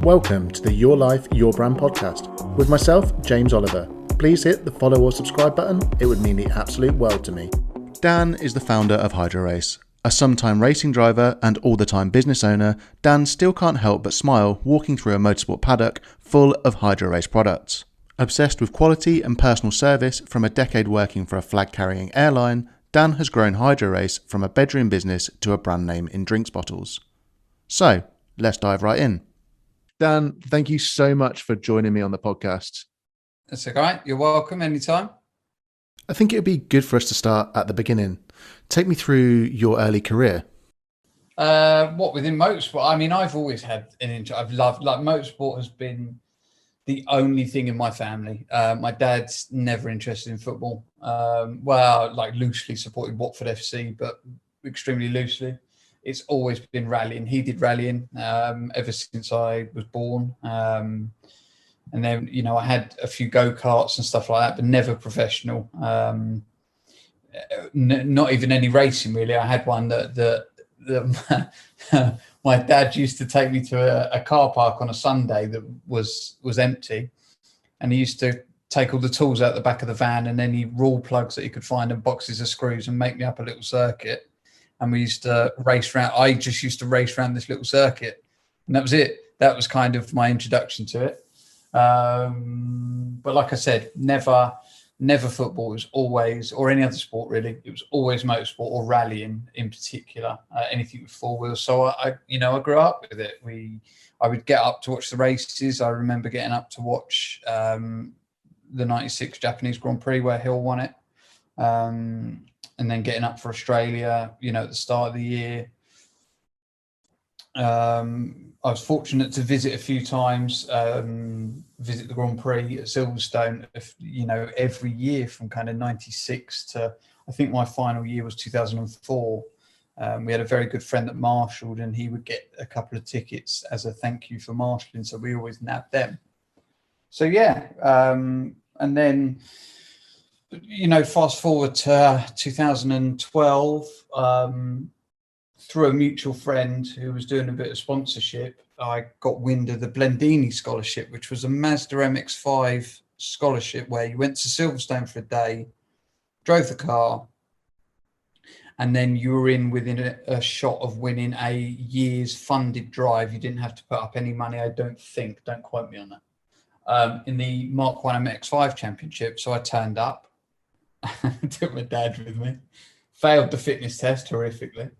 Welcome to the Your Life, Your Brand podcast with myself, James Oliver. Please hit the follow or subscribe button. It would mean the absolute world to me. Dan is the founder of Hydrorace. A sometime racing driver and all-the-time business owner, Dan still can't help but smile walking through a motorsport paddock full of Hydrorace products. Obsessed with quality and personal service from a decade working for a flag-carrying airline, Dan has grown Hydrorace from a bedroom business to a brand name in drinks bottles. So, let's dive right in. Dan, thank you so much for joining me on the podcast. That's all right. You're welcome anytime. I think it would be good for us to start at the beginning. Take me through your early career. What within motorsport? I mean, I've always had an interest. I've loved, motorsport has been the only thing in my family. My dad's never interested in football. Loosely supported Watford FC, but extremely loosely. It's always been rallying. He did rallying ever since I was born. And then, I had a few go-karts and stuff like that, but never professional. Not even any racing, really. I had one that my dad used to take me to a car park on a Sunday that was empty. And he used to take all the tools out the back of the van and any raw plugs that he could find and boxes of screws and make me up a little circuit. And we used to race around. I just used to race around this little circuit. And that was it. That was kind of my introduction to it. But like I said, never football. It was always, or any other sport really, it was always motorsport or rallying in particular, anything with four wheels. So I grew up with it. I would get up to watch the races. I remember getting up to watch the 96 Japanese Grand Prix where Hill won it. And then getting up for Australia, at the start of the year. I was fortunate to visit a few times, visit the Grand Prix at Silverstone, every year from kind of 96 to, I think my final year was 2004. We had a very good friend that marshalled and he would get a couple of tickets as a thank you for marshalling. So we always nabbed them. So, and then, fast forward to 2012, through a mutual friend who was doing a bit of sponsorship, I got wind of the Blendini Scholarship, which was a Mazda MX-5 scholarship where you went to Silverstone for a day, drove the car, and then you were within a shot of winning a year's funded drive. You didn't have to put up any money, I don't think. Don't quote me on that. In the Mark 1 MX-5 Championship. So I turned up. Took my dad with me. Failed the fitness test horrifically.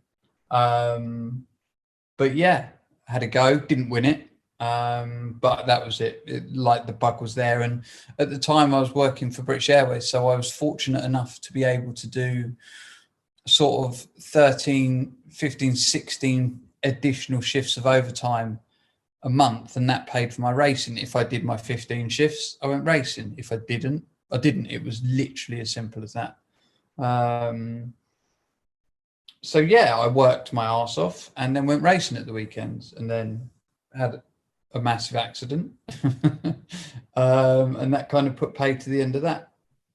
But yeah, had a go, didn't win it. But that was it. The bug was there. And at the time I was working for British Airways. So I was fortunate enough to be able to do sort of 13, 15, 16 additional shifts of overtime a month. And that paid for my racing. If I did my 15 shifts, I went racing. If I didn't. It was literally as simple as that. So yeah, I worked my arse off and then went racing at the weekends and then had a massive accident. And that kind of put paid to the end of that.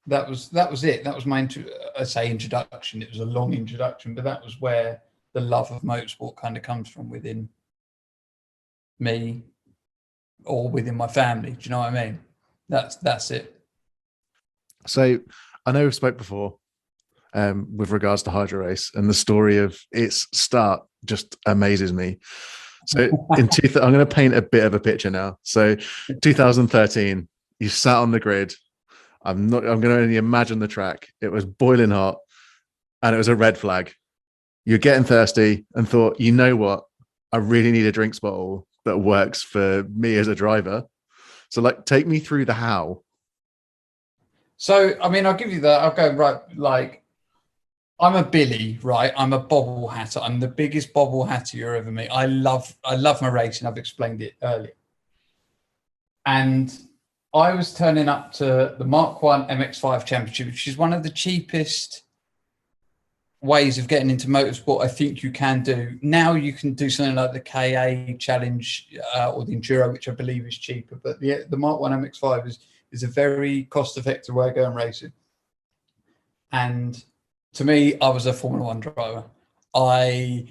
That was it. That was my introduction. It was a long introduction, but that was where the love of motorsport kind of comes from within me or within my family. Do you know what I mean? That's it. So I know we've spoke before with regards to Hydrorace, and the story of its start just amazes me. So I'm going to paint a bit of a picture now. So 2013, you sat on the grid. I'm going to only imagine the track. It was boiling hot and it was a red flag. You're getting thirsty and thought, you know what? I really need a drinks bottle that works for me as a driver. So take me through the how. So, I mean, I'll give you that. I'll go right. I'm a Billy, right? I'm a bobble hatter. I'm the biggest bobble hatter you'll ever meet. I love my racing. I've explained it earlier. And I was turning up to the Mark 1 MX-5 Championship, which is one of the cheapest ways of getting into motorsport I think you can do. Now you can do something like the KA Challenge or the Enduro, which I believe is cheaper. But the Mark 1 MX-5 is a very cost-effective way of going racing. And to me, I was a Formula One driver. I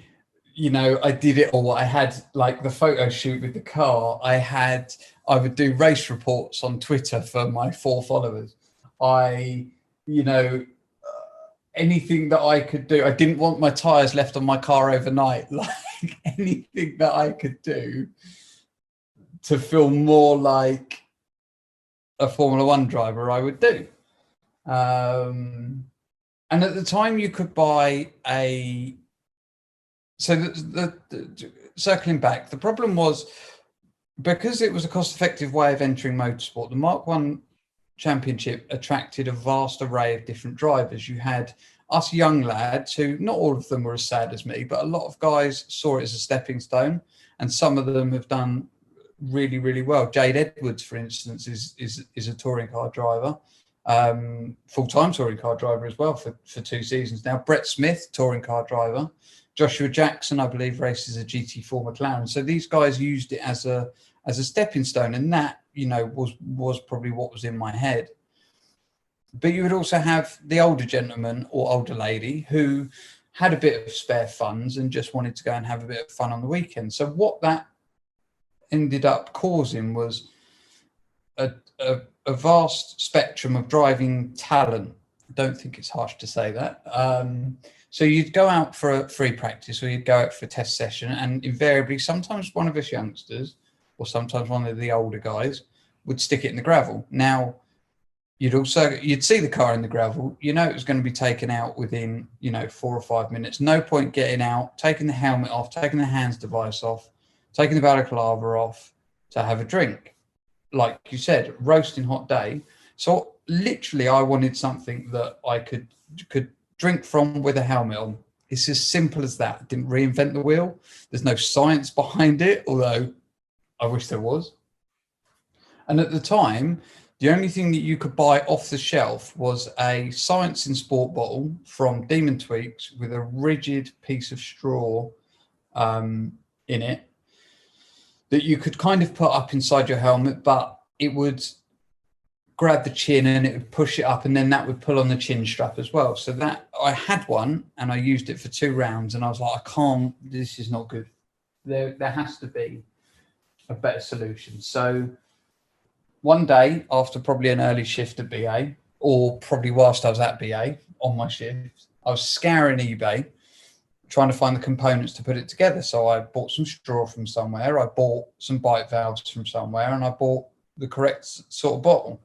I did it all. I had like the photo shoot with the car. I would do race reports on Twitter for my 4 followers. I, you know, anything that I could do. I didn't want my tires left on my car overnight. Like anything that I could do to feel more like a Formula One driver, I would do. And at the time, you could buy a. So circling back, the problem was because it was a cost-effective way of entering motorsport. The Mark One Championship attracted a vast array of different drivers. You had us young lads who, not all of them were as sad as me, but a lot of guys saw it as a stepping stone, and some of them have done really, really well. Jade Edwards, for instance, is a touring car driver, full-time touring car driver as well for 2 seasons now. Brett Smith, touring car driver. Joshua Jackson, I believe, races a GT4 McLaren. So these guys used it as a stepping stone, and that, was probably what was in my head. But you would also have the older gentleman or older lady who had a bit of spare funds and just wanted to go and have a bit of fun on the weekend. So what that ended up causing was a vast spectrum of driving talent. I don't think it's harsh to say that. So you'd go out for a free practice, or you'd go out for a test session, and invariably, sometimes one of us youngsters, or sometimes one of the older guys, would stick it in the gravel. Now, you'd see the car in the gravel, it was going to be taken out within, 4 or 5 minutes. No point getting out, taking the helmet off, taking the hands device off, taking the balaclava off to have a drink. Like you said, roasting hot day. So literally, I wanted something that I could drink from with a helmet on. It's as simple as that. I didn't reinvent the wheel. There's no science behind it, although I wish there was. And at the time, the only thing that you could buy off the shelf was a Science in Sport bottle from Demon Tweaks with a rigid piece of straw in it that you could kind of put up inside your helmet, but it would grab the chin and it would push it up, and then that would pull on the chin strap as well. So that I had one and I used it for 2 rounds, and I was like, this is not good. There has to be a better solution. So one day, after probably an early shift at BA, or probably whilst I was at BA on my shift, I was scouring eBay, trying to find the components to put it together. So I bought some straw from somewhere, I bought some bite valves from somewhere, and I bought the correct sort of bottle.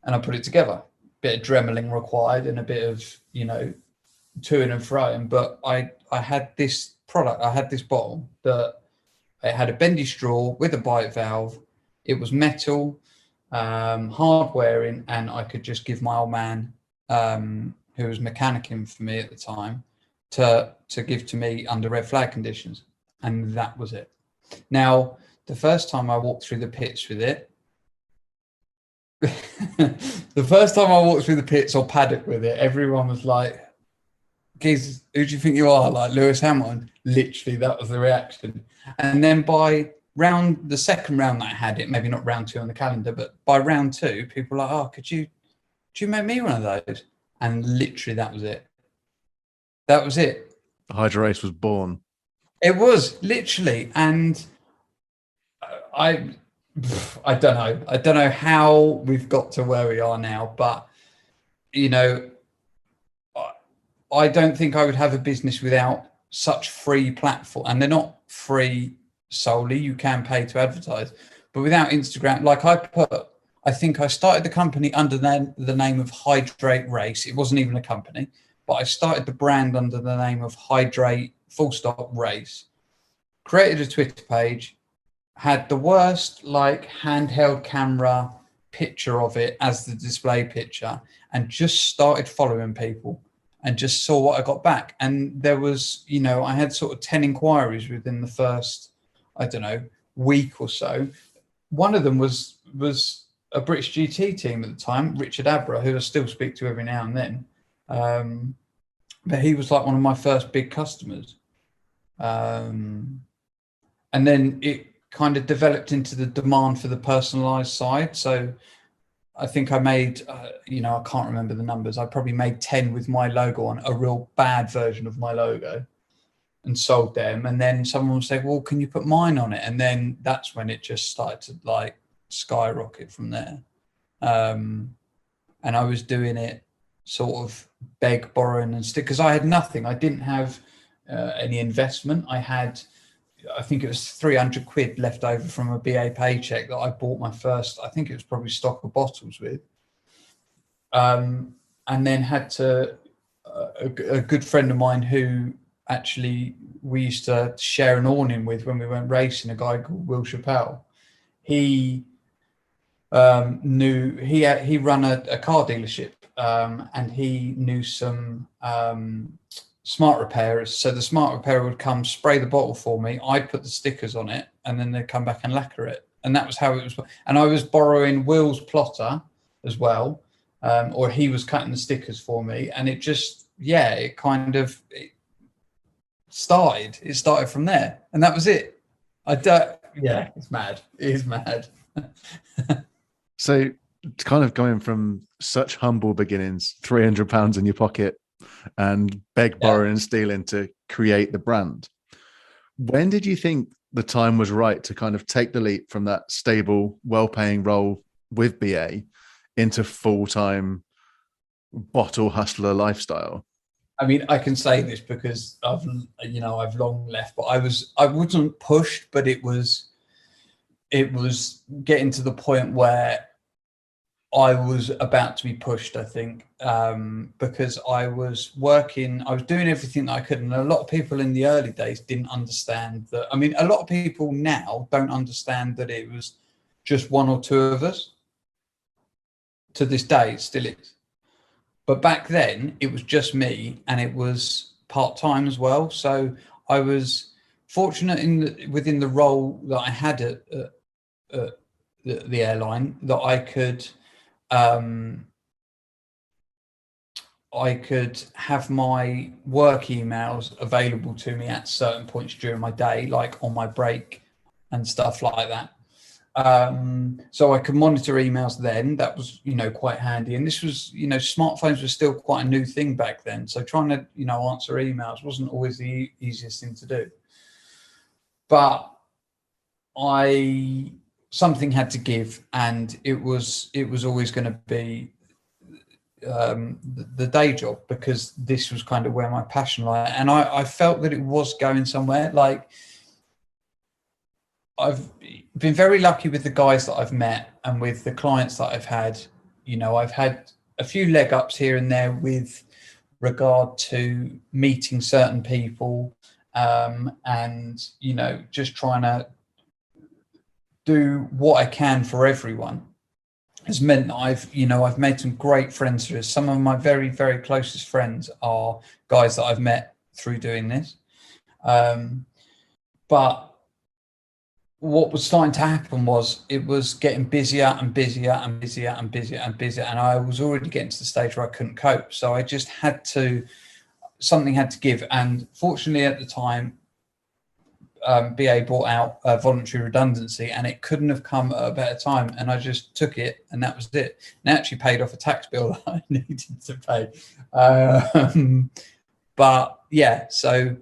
And I put it together. Bit of dremeling required and a bit of, toing and froing. But I had this product, I had this bottle that it had a bendy straw with a bite valve. It was metal, hard wearing, and I could just give my old man, who was mechanicking for me at the time, to give to me under red flag conditions. And that was it. Now, the first time I walked through the pits with it, or paddock with it, everyone was like, "Geez, who do you think you are? Like Lewis Hamilton?" Literally, that was the reaction. And then by the second round that I had it, maybe not round 2 on the calendar, but by round 2, people were like, "Oh, could you make me one of those?" And literally, that was it. That was it. The Hydrorace was born. It was literally, and I don't know. I don't know how we've got to where we are now, but I don't think I would have a business without such free platform. And they're not free solely. You can pay to advertise, but without Instagram, like I think I started the company under the name of Hydrate Race. It wasn't even a company, but I started the brand under the name of Hydrate Race. Created a Twitter page. Had the worst handheld camera picture of it as the display picture, and just started following people and just saw what I got back. And there was, I had sort of 10 inquiries within the first, week or so. One of them was a British GT team at the time, Richard Abra, who I still speak to every now and then. But he was like one of my first big customers. And then it kind of developed into the demand for the personalized side. So I think I made, I can't remember the numbers. I probably made 10 with my logo on, a real bad version of my logo. and sold them. And then someone would say, well, can you put mine on it? And then that's when it just started to like skyrocket from there. And I was doing it sort of beg, borrowing and stick, because I had nothing. I didn't have any investment. I think it was 300 quid left over from a BA paycheck that I bought my first, I think it was probably stock of bottles with. And then had to, a good friend of mine who actually we used to share an awning with when we went racing, a guy called Will Chappelle. He he ran a car dealership, and he knew some smart repairers. So the smart repairer would come spray the bottle for me. I'd put the stickers on it, and then they'd come back and lacquer it. And that was how it was. And I was borrowing Will's plotter as well, or he was cutting the stickers for me. And it just, it started. It started from there, and that was it. It's mad. It is mad. So kind of going from such humble beginnings, £300 in your pocket and beg, borrow and stealing to create the brand. When did you think the time was right to kind of take the leap from that stable, well-paying role with BA into full-time bottle hustler lifestyle? I mean, I can say this because I've long left, but I wasn't pushed, but it was getting to the point where I was about to be pushed, I think, because I was doing everything that I could. And a lot of people in the early days didn't understand that. I mean, a lot of people now don't understand that it was just one or two of us. To this day, it still is. But back then, it was just me, and it was part-time as well. So I was fortunate within the role that I had at the airline, that I could have my work emails available to me at certain points during my day, like on my break and stuff like that. So I could monitor emails then. That was, quite handy. And this was, smartphones were still quite a new thing back then. So trying to, answer emails wasn't always the easiest thing to do. But something had to give, and it was always going to be the day job, because this was kind of where my passion lay. And I felt that it was going somewhere. Like, I've been very lucky with the guys that I've met and with the clients that I've had. I've had a few leg ups here and there with regard to meeting certain people, and, just trying to do what I can for everyone has meant that I've made some great friends through this. Some of my very, very closest friends are guys that I've met through doing this. But what was starting to happen was it was getting busier and busier and busier and busier and busier. And I was already getting to the stage where I couldn't cope. So I just something had to give. And fortunately at the time, BA brought out voluntary redundancy, and it couldn't have come at a better time. And I just took it, and that was it. And it actually paid off a tax bill that I needed to pay. But yeah, so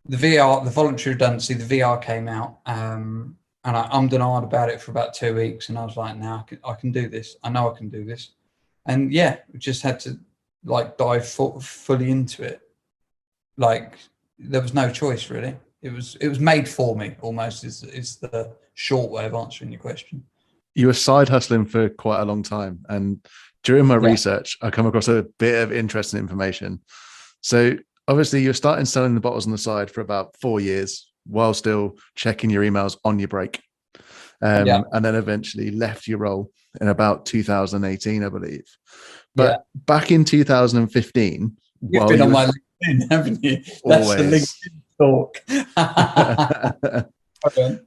the voluntary redundancy, the VR came out, and I ummed and ahed about it for about 2 weeks, and I was like, "Now I can do this. I know I can do this." And yeah, we just had to dive fully into it. Like, there was no choice really. It was made for me, almost, is the short way of answering your question. You were side hustling for quite a long time, and during my research, I come across a bit of interesting information. So obviously you're starting selling the bottles on the side for about 4 years while still checking your emails on your break. And then eventually left your role in about 2018, I believe. But back in 2015, you've been on my LinkedIn, haven't you? That's always the LinkedIn talk. Okay.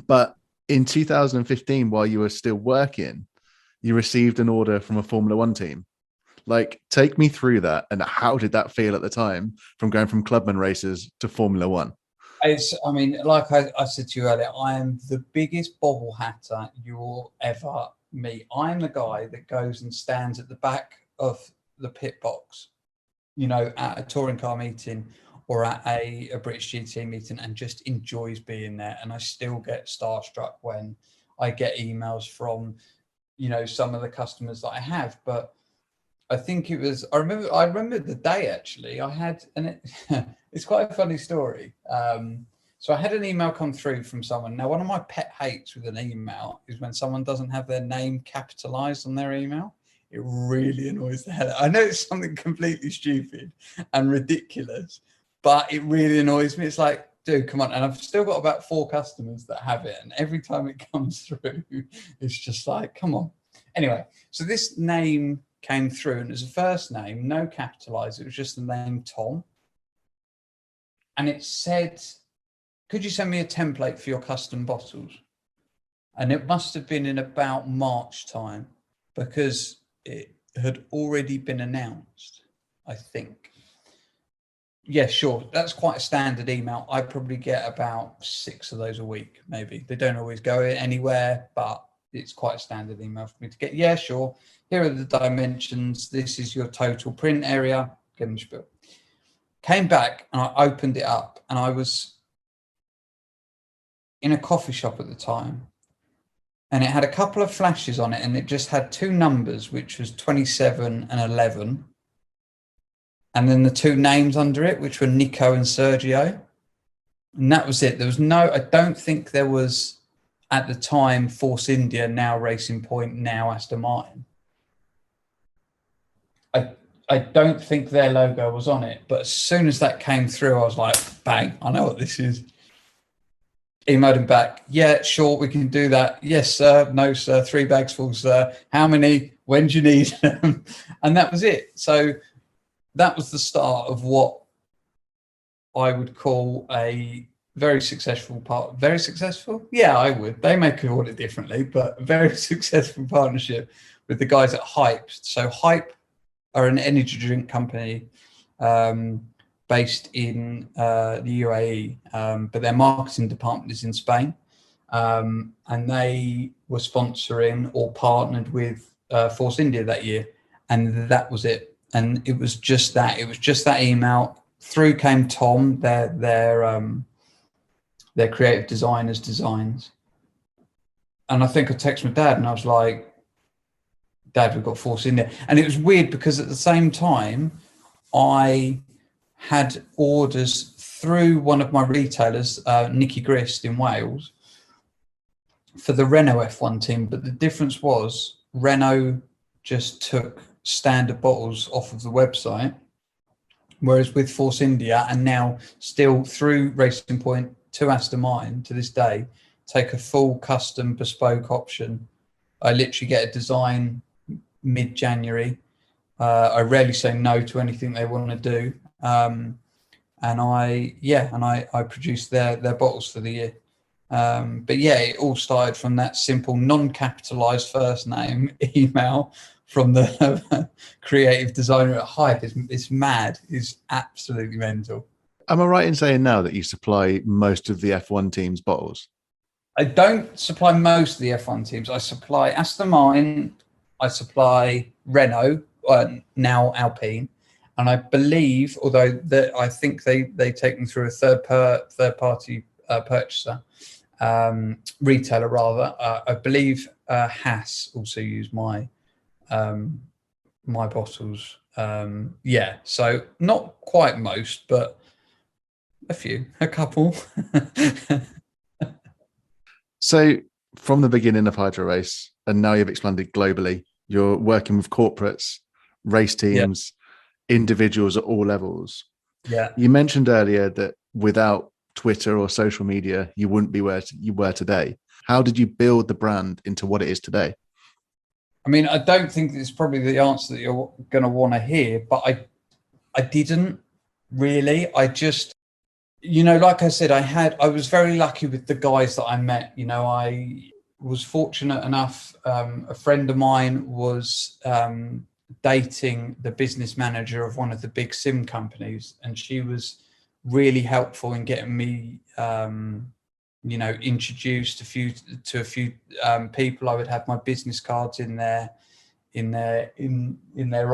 But in 2015, while you were still working, you received an order from a Formula One team. Like, take me through that, and how did that feel at the time, from going from clubman races to Formula One? Like I said to you earlier, I am the biggest bobble hatter you'll ever meet. I'm the guy that goes and stands at the back of the pit box, at a touring car meeting, or at a British GT meeting and just enjoys being there. And I still get starstruck when I get emails from, some of the customers that I have. But I think it was, I remember the day actually I had, and it's quite a funny story. So I had an email come through from someone. Now, one of my pet hates with an email is when someone doesn't have their name capitalized on their email. It really annoys the hell out. I know it's something completely stupid and ridiculous, but it really annoys me. It's like, dude, come on. And I've still got about 4 customers that have it. And every time it comes through, it's just like, come on. Anyway, so this name came through and it was a first name, no capitalized. It was just the name Tom. And it said, could you send me a template for your custom bottles? And it must have been in about March time because it had already been announced, I think. Yeah, sure. That's quite a standard email. I probably get about 6 of those a week, maybe. They don't always go anywhere, but it's quite a standard email for me to get. Yeah, sure. Here are the dimensions. This is your total print area. Get them spill. Came back and I opened it up and I was in a coffee shop at the time. And it had a couple of flashes on it and it just had 2 numbers, which was 27 and 11. And then the 2 names under it, which were Nico and Sergio. And that was it. There was I don't think there was at the time Force India, now Racing Point, now Aston Martin. I don't think their logo was on it. But as soon as that came through, I was like, bang, I know what this is. Emailed him back. Yeah, sure, we can do that. Yes, sir. No, sir. 3 bags full, sir. How many? When do you need them? And that was it. So that was the start of what I would call a very successful part. Very successful? Yeah, I would. They may call it differently, but a very successful partnership with the guys at Hype. So Hype are an energy drink company based in the UAE, but their marketing department is in Spain. And they were sponsoring or partnered with Force India that year. And that was it. And it was just that. It was just that email. Through came Tom, their creative designer's designs. And I think I texted my dad and I was like, Dad, we've got Force India. And it was weird because at the same time, I had orders through one of my retailers, Nicky Grist in Wales, for the Renault F1 team. But the difference was Renault just took standard bottles off of the website, whereas with Force India and now still through Racing Point to Aston Martin to this day, take a full custom bespoke option. I literally get a design mid-January. I rarely say no to anything they want to do. And I produce their bottles for the year. But yeah, it all started from that simple non-capitalized first name email from the creative designer at Hype. It's mad. It's absolutely mental. Am I right in saying now that you supply most of the F1 team's bottles? I don't supply most of the F1 teams. I supply Aston Martin. I supply Renault, now Alpine. And I believe, although I think they take them through a third party purchaser, retailer rather. I believe Haas also use my bottles. So not quite most, but a couple. So from the beginning of Hydrorace, and now you've expanded globally, you're working with corporates, race teams, individuals at all levels. Yeah. You mentioned earlier that without Twitter or social media, you wouldn't be where you were today. How did you build the brand into what it is today? I mean, I don't think it's probably the answer that you're going to want to hear, but I didn't really. I just, like I said, I was very lucky with the guys that I met. I was fortunate enough. A friend of mine was dating the business manager of one of the big sim companies, and she was really helpful in getting me, introduced to a few people. I would have my business cards in their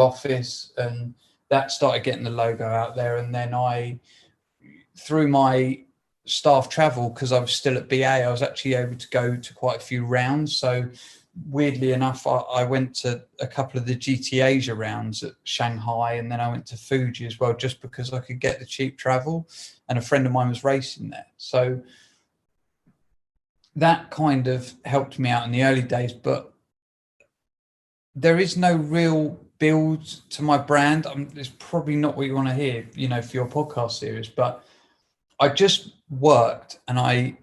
office, and that started getting the logo out there. And then I through my staff travel, because I was still at BA, I was actually able to go to quite a few rounds. So weirdly enough, I went to a couple of the GT Asia rounds at Shanghai, and then I went to Fuji as well, just because I could get the cheap travel, and a friend of mine was racing there. So that kind of helped me out in the early days, but there is no real build to my brand. It's probably not what you want to hear, for your podcast series, but I just worked and I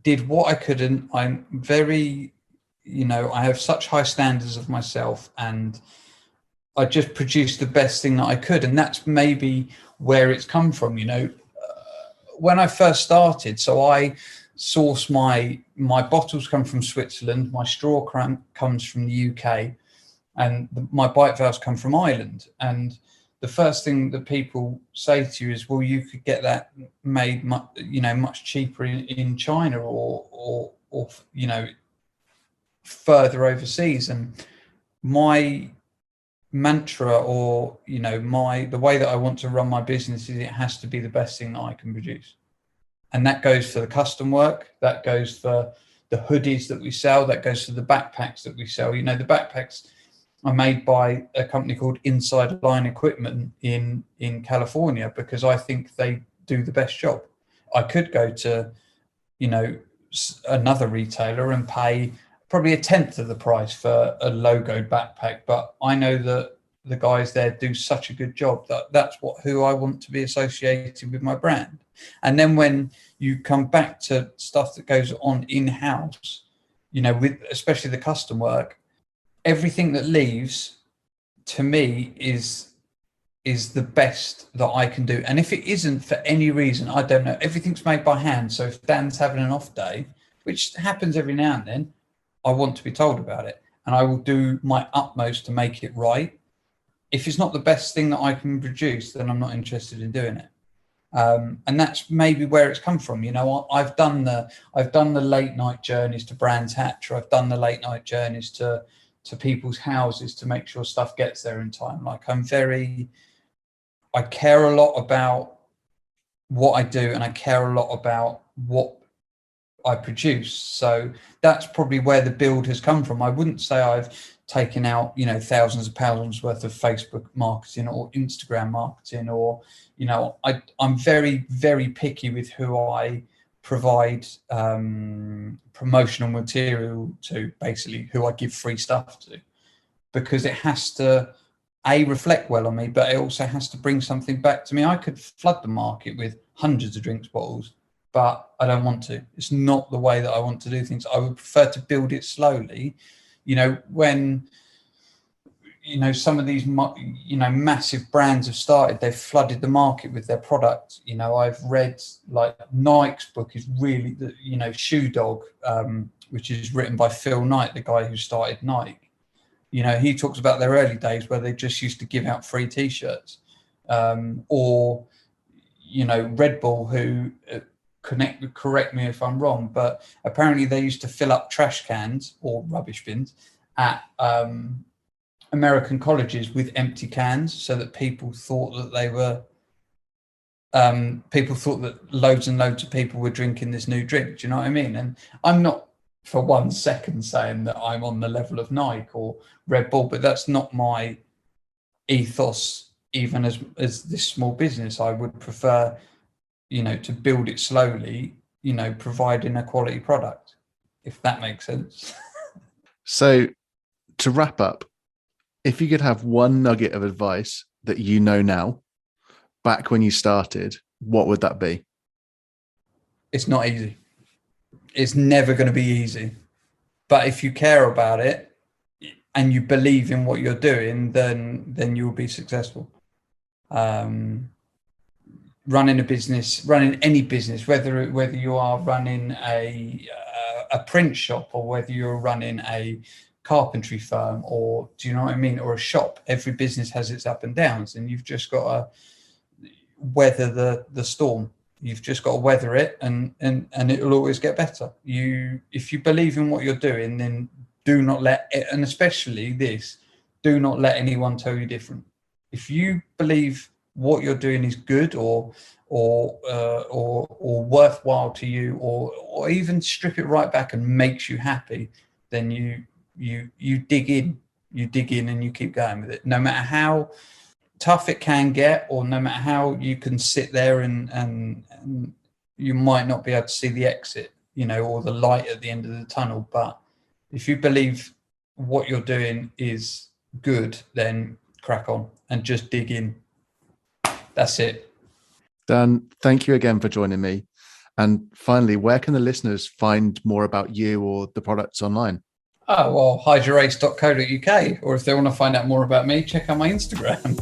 did what I could. And I'm very, I have such high standards of myself, and I just produced the best thing that I could. And that's maybe where it's come from, when I first started. So I source my bottles come from Switzerland, my straw comes from the UK, and my bike valves come from Ireland. And the first thing that people say to you is, well, you could get that made much cheaper in China or further overseas. And my mantra, or the way that I want to run my business, is it has to be the best thing that I can produce. And that goes for the custom work, that goes for the hoodies that we sell, that goes for the backpacks that we sell. The backpacks are made by a company called Inside Line Equipment in California, because I think they do the best job. I could go to, another retailer and pay probably a tenth of the price for a logoed backpack, but I know that the guys there do such a good job that that's who I want to be associated with my brand. And then when you come back to stuff that goes on in-house, with especially the custom work, everything that leaves, to me, is the best that I can do. And if it isn't for any reason, I don't know, everything's made by hand. So if Dan's having an off day, which happens every now and then, I want to be told about it, and I will do my utmost to make it right. If it's not the best thing that I can produce, then I'm not interested in doing it. And that's maybe where it's come from. I've done the late night journeys to Brands Hatch, or I've done the late night journeys to people's houses to make sure stuff gets there in time. Like, I care a lot about what I do, and I care a lot about what I produce. So that's probably where the build has come from. I wouldn't say I've taken out, thousands of pounds worth of Facebook marketing or Instagram marketing, or, I'm very, very picky with who I provide promotional material to, basically who I give free stuff to, because it has to reflect well on me, but it also has to bring something back to me. I could flood the market with hundreds of drinks bottles, but I don't want to. It's not the way that I want to do things. I would prefer to build it slowly. When some of these massive brands have started, they've flooded the market with their product. I've read, like, Nike's book is really, Shoe Dog, which is written by Phil Knight, the guy who started Nike. He talks about their early days where they just used to give out free T-shirts, or Red Bull, who correct me if I'm wrong, but apparently they used to fill up trash cans or rubbish bins at American colleges with empty cans, so that people thought that loads and loads of people were drinking this new drink. Do you know what I mean? And I'm not for 1 second saying that I'm on the level of Nike or Red Bull, but that's not my ethos, even as this small business. I would prefer, to build it slowly, providing a quality product, if that makes sense. So, to wrap up, if you could have one nugget of advice that you know now, back when you started, what would that be? It's not easy. It's never going to be easy. But if you care about it and you believe in what you're doing, then you'll be successful. Running a business, running any business, whether you are running a print shop, or whether you're running a carpentry firm, or, do you know what I mean, or a shop, every business has its up and downs, and you've just got to weather the storm. You've just got to weather it, and it'll always get better. If you believe in what you're doing, then do not let it, and especially this, do not let anyone tell you different. If you believe what you're doing is good or worthwhile to you, or even strip it right back and makes you happy, then you dig in, and you keep going with it, no matter how tough it can get, or no matter how you can sit there and you might not be able to see the exit, or the light at the end of the tunnel. But if you believe what you're doing is good, then crack on and just dig in. That's it. Dan, thank you again for joining me. And finally, where can the listeners find more about you or the products online? Oh, well, hydrorace.co.uk, or if they want to find out more about me, check out my Instagram.